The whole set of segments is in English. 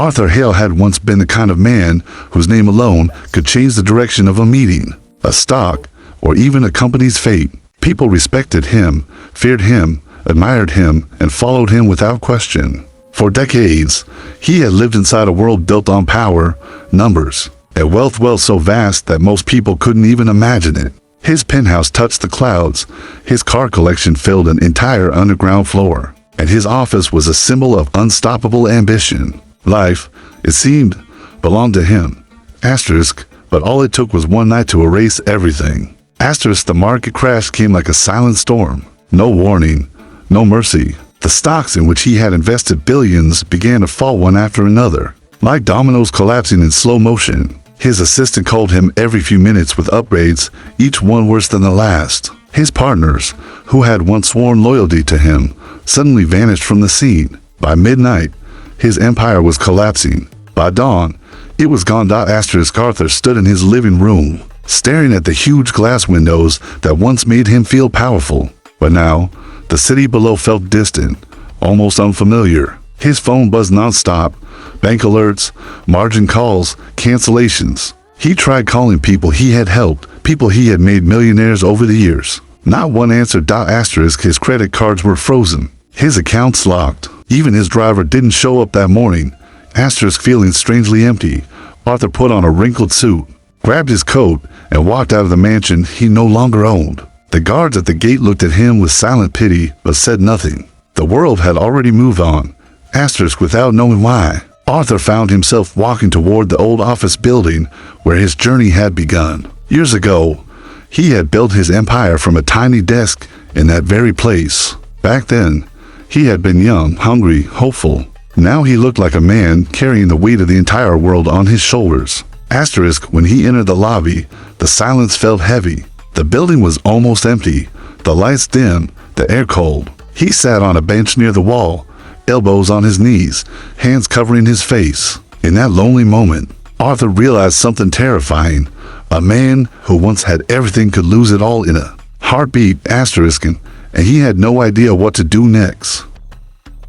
Arthur Hale had once been the kind of man whose name alone could change the direction of a meeting, a stock, or even a company's fate. People respected him, feared him, admired him, and followed him without question. For decades, he had lived inside a world built on power, numbers, and wealth so vast that most people couldn't even imagine it. His penthouse touched the clouds, his car collection filled an entire underground floor, and his office was a symbol of unstoppable ambition. Life, it seemed, belonged to him. Asterisk, but all it took was one night to erase everything. Asterisk, the market crash came like a silent storm. No warning, no mercy. The stocks in which he had invested billions began to fall one after another, like dominoes collapsing in slow motion. His assistant called him every few minutes with upgrades, each one worse than the last. His partners, who had once sworn loyalty to him, suddenly vanished from the scene. By midnight, his empire was collapsing. By dawn, it was gone. Arthur stood in his living room, staring at the huge glass windows that once made him feel powerful. But now, the city below felt distant, almost unfamiliar. His phone buzzed nonstop, bank alerts, margin calls, cancellations. He tried calling people he had helped, people he had made millionaires over the years. Not one answered. Asterisk, his credit cards were frozen, his accounts locked. Even his driver didn't show up that morning. Asterisk, feeling strangely empty, Arthur put on a wrinkled suit, grabbed his coat, and walked out of the mansion he no longer owned. The guards at the gate looked at him with silent pity, but said nothing. The world had already moved on. Asterisk, without knowing why, Arthur found himself walking toward the old office building where his journey had begun. Years ago, he had built his empire from a tiny desk in that very place. Back then, he had been young, hungry, hopeful. Now he looked like a man carrying the weight of the entire world on his shoulders. Asterisk, when he entered the lobby, the silence felt heavy. The building was almost empty, the lights dim, the air cold. He sat on a bench near the wall, elbows on his knees, hands covering his face. In that lonely moment, Arthur realized something terrifying. A man who once had everything could lose it all in a heartbeat. Asterisk, and he had no idea what to do next.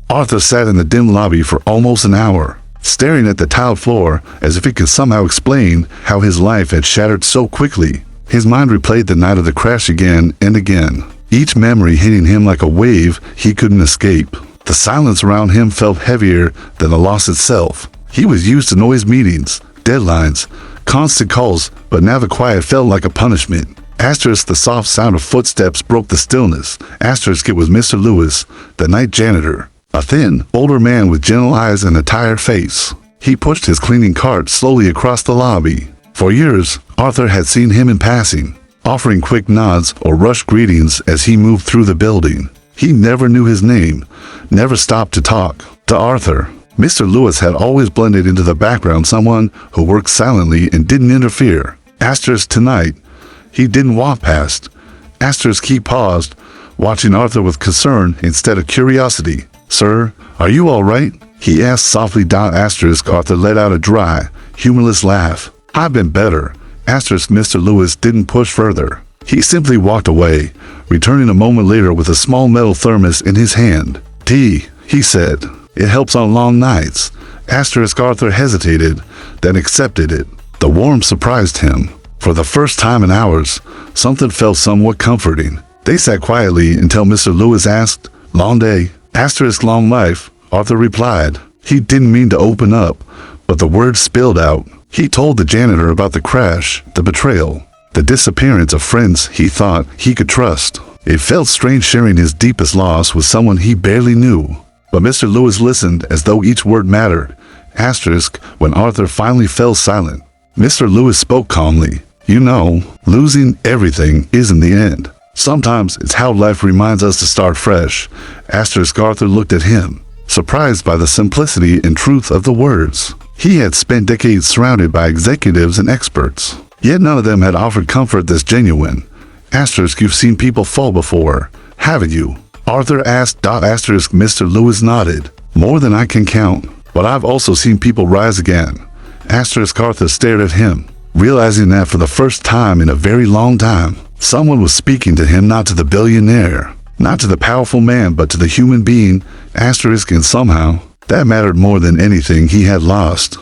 Arthur sat in the dim lobby for almost an hour, staring at the tiled floor as if it could somehow explain how his life had shattered so quickly. His mind replayed the night of the crash again and again, each memory hitting him like a wave he couldn't escape. The silence around him felt heavier than the loss itself. He was used to noise, meetings, deadlines, constant calls, but now the quiet felt like a punishment. Asterisk, the soft sound of footsteps broke the stillness. Asterisk, it was Mr. Lewis, the night janitor, a thin, older man with gentle eyes and a tired face. He pushed his cleaning cart slowly across the lobby. For years, Arthur had seen him in passing, offering quick nods or rushed greetings as he moved through the building. He never knew his name, never stopped to talk. To Arthur, Mr. Lewis had always blended into the background, someone who worked silently and didn't interfere. Asterisk, tonight, he didn't walk past. Asterisk, he paused, watching Arthur with concern instead of curiosity. "Sir, are you all right?" he asked softly. Asterisk, Arthur let out a dry, humorless laugh. "I've been better." Asterisk, Mr. Lewis didn't push further. He simply walked away, returning a moment later with a small metal thermos in his hand. "Tea," he said. "It helps on long nights." Asterisk, Arthur hesitated, then accepted it. The warmth surprised him. For the first time in hours, something felt somewhat comforting. They sat quietly until Mr. Lewis asked, "Long day?" Asterisk, "Long life," Arthur replied. He didn't mean to open up, but the words spilled out. He told the janitor about the crash, the betrayal, the disappearance of friends he thought he could trust. It felt strange sharing his deepest loss with someone he barely knew. But Mr. Lewis listened as though each word mattered. Asterisk, when Arthur finally fell silent, Mr. Lewis spoke calmly. "You know, losing everything isn't the end. Sometimes it's how life reminds us to start fresh." Asterisk, Arthur looked at him, surprised by the simplicity and truth of the words. He had spent decades surrounded by executives and experts, yet none of them had offered comfort this genuine. Asterisk, "You've seen people fall before, haven't you?" Arthur asked. Asterisk, Mr. Lewis nodded. "More than I can count, but I've also seen people rise again." Asterisk, Arthur stared at him, realizing that for the first time in a very long time, someone was speaking to him, not to the billionaire, not to the powerful man, but to the human being. Asterisk, and somehow, That mattered more than anything he had lost.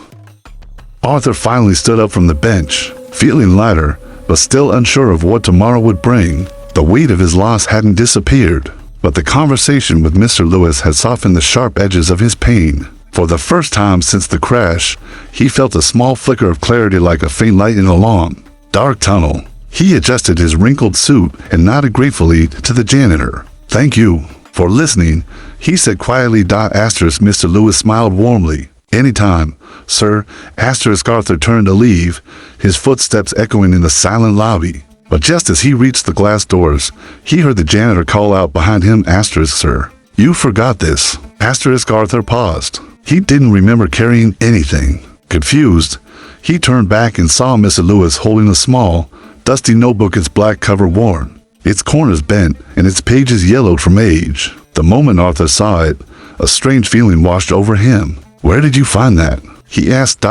Arthur finally stood up from the bench, feeling lighter, but still unsure of what tomorrow would bring. The weight of his loss hadn't disappeared, but the conversation with Mr. Lewis had softened the sharp edges of his pain. For the first time since the crash, he felt a small flicker of clarity like a faint light in a long, dark tunnel. He adjusted his wrinkled suit and nodded gratefully to the janitor. "Thank you for listening," he said quietly. Mr. Lewis smiled warmly. "Anytime, sir." Arthur turned to leave, his footsteps echoing in the silent lobby. But just as he reached the glass doors, he heard the janitor call out behind him, "Sir, you forgot this." Arthur paused. He didn't remember carrying anything. Confused, he turned back and saw Mr. Lewis holding a small, dusty notebook, its black cover worn, its corners bent, and its pages yellowed from age. The moment Arthur saw it, a strange feeling washed over him. "Where did you find that?" he asked.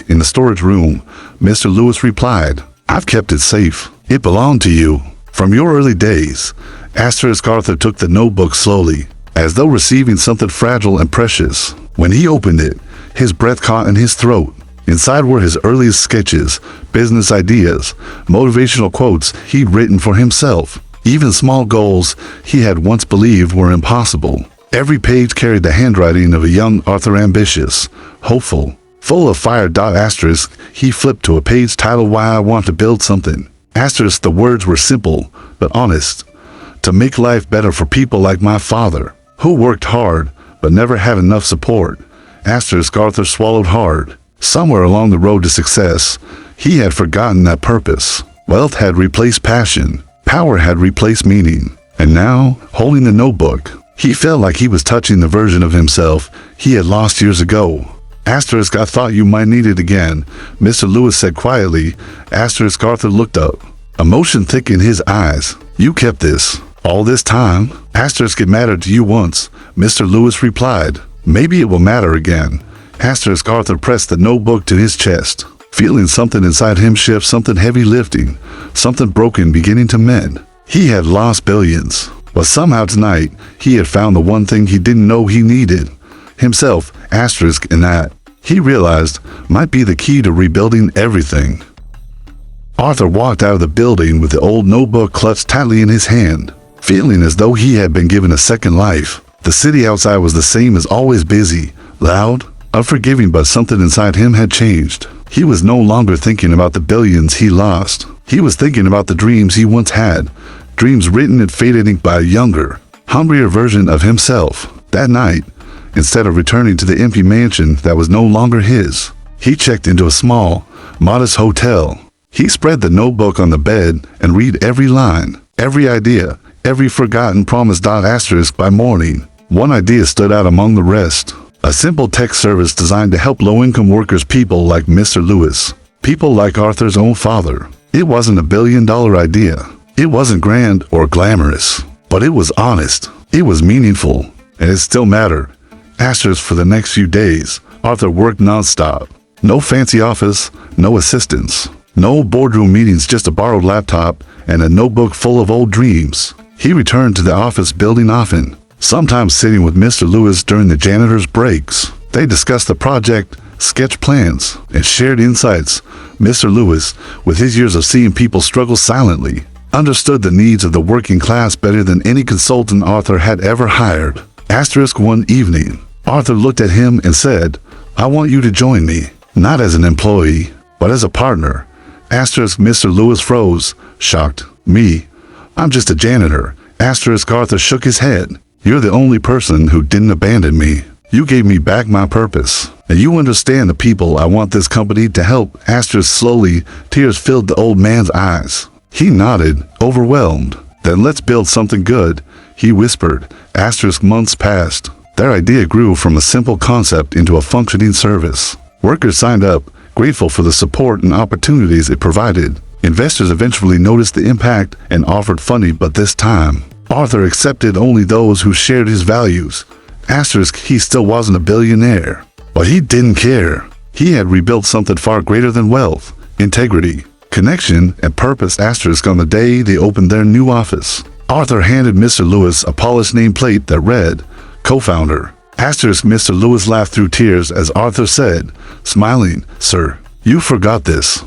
"In the storage room," Mr. Lewis replied. "I've kept it safe. It belonged to you from your early days." Arthur took the notebook slowly, as though receiving something fragile and precious. When he opened it, his breath caught in his throat. Inside were his earliest sketches, business ideas, motivational quotes he'd written for himself, even small goals he had once believed were impossible. Every page carried the handwriting of a young Arthur, ambitious, hopeful, full of fire. He flipped to a page titled "Why I Want to Build Something." The words were simple, but honest. "To make life better for people like my father, who worked hard, but never had enough support." Arthur swallowed hard. Somewhere along the road to success, he had forgotten that purpose. Wealth had replaced passion. Power had replaced meaning. And now, holding the notebook, he felt like he was touching the version of himself he had lost years ago. "I thought you might need it again," Mr. Lewis said quietly. Arthur looked up, emotion thick in his eyes. "You kept this all this time?" "It mattered to you once," Mr. Lewis replied. "Maybe it will matter again." Arthur pressed the notebook to his chest, feeling something inside him shift, something heavy lifting, something broken beginning to mend. He had lost billions, but somehow tonight he had found the one thing he didn't know he needed. Himself, and that, he realized, might be the key to rebuilding everything. Arthur walked out of the building with the old notebook clutched tightly in his hand, feeling as though he had been given a second life. The city outside was the same as always, busy, loud, unforgiving, but something inside him had changed. He was no longer thinking about the billions he lost. He was thinking about the dreams he once had, dreams written in faded ink by a younger, hungrier version of himself. That night, instead of returning to the empty mansion that was no longer his, he checked into a small, modest hotel. He spread the notebook on the bed and read every line, every idea, every forgotten promise. By morning, one idea stood out among the rest. A simple tech service designed to help low-income workers, people like Mr. Lewis, people like Arthur's own father. It wasn't a billion-dollar idea. It wasn't grand or glamorous, but it was honest. It was meaningful, and it still mattered. For the next few days, Arthur worked nonstop. No fancy office, no assistants, no boardroom meetings, just a borrowed laptop and a notebook full of old dreams. He returned to the office building often, sometimes sitting with Mr. Lewis during the janitor's breaks. They discussed the project, sketched plans, and shared insights. Mr. Lewis, with his years of seeing people struggle silently, understood the needs of the working class better than any consultant Arthur had ever hired. One evening, Arthur looked at him and said, "I want you to join me, not as an employee, but as a partner." Mr. Lewis froze, shocked. "Me? I'm just a janitor." Arthur shook his head. "You're the only person who didn't abandon me. You gave me back my purpose. And you understand the people I want this company to help." Slowly, tears filled the old man's eyes. He nodded, overwhelmed. "Then let's build something good," he whispered. Months passed. Their idea grew from a simple concept into a functioning service. Workers signed up, grateful for the support and opportunities it provided. Investors eventually noticed the impact and offered funding, but this time, Arthur accepted only those who shared his values. He still wasn't a billionaire, but he didn't care. He had rebuilt something far greater than wealth, integrity, connection, and purpose. On the day they opened their new office, Arthur handed Mr. Lewis a polished nameplate that read, "Co-founder." Asterisk Mr. Lewis laughed through tears as Arthur said, smiling, "Sir, you forgot this."